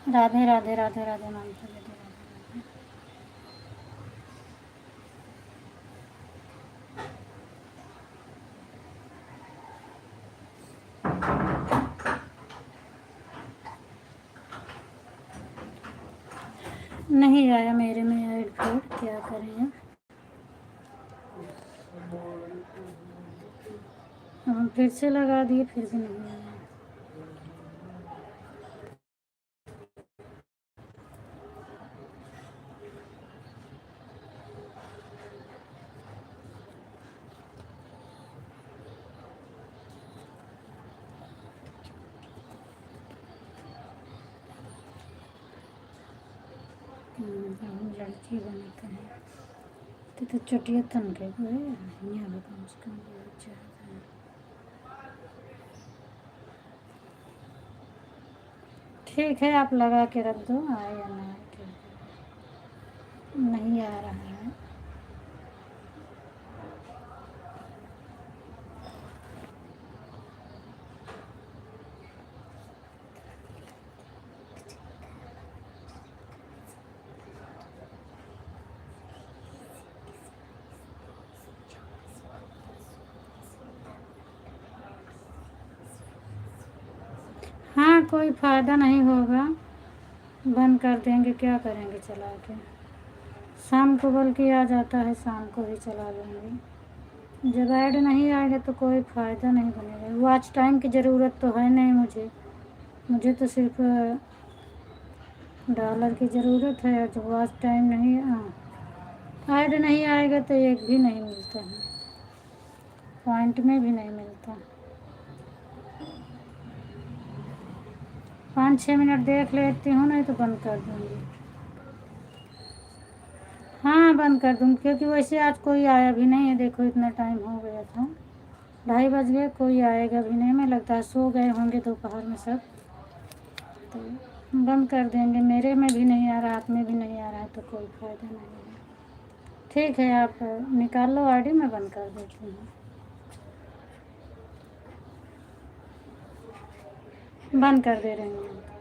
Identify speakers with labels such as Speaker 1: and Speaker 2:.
Speaker 1: राधे राधे राधे राधे मानता राधे राधे। नहीं आया मेरे में ऐड फिर क्या करें। हम फिर से लगा दिए फिर भी नहीं आया। हम लड़की बनते हैं तो चुटिया तन के यहाँ कम से कम बहुत ज़्यादा है। ठीक है आप लगा के रख दो, आए या ना आए ठीक है। नहीं आ रहा है। हाँ कोई फ़ायदा नहीं होगा, बंद कर देंगे, क्या करेंगे चला के। शाम को बल्कि आ जाता है, शाम को भी चला लेंगे। जब ऐड नहीं आएगा तो कोई फ़ायदा नहीं बनेगा। वॉच टाइम की ज़रूरत तो है नहीं मुझे तो सिर्फ डॉलर की ज़रूरत है। और जब वॉच टाइम नहीं ऐड नहीं आएगा तो एक भी नहीं मिलता है, पॉइंट में भी नहीं मिलता। 5-6 मिनट देख लेती हूँ, नहीं तो बंद कर दूँगी। हाँ बंद कर दूँगी, क्योंकि वैसे आज कोई आया भी नहीं है। देखो इतना टाइम हो गया था, 2:30 बज गए, कोई आएगा भी नहीं। मैं लगता है सो गए होंगे दोपहर में सब, तो बंद कर देंगे। मेरे में भी नहीं आ रहा, आप में भी नहीं आ रहा है, तो कोई फ़ायदा नहीं है। ठीक है आप निकाल लो आईडी, मैं बंद कर देती हूँ। बंद कर दे रही हूँ।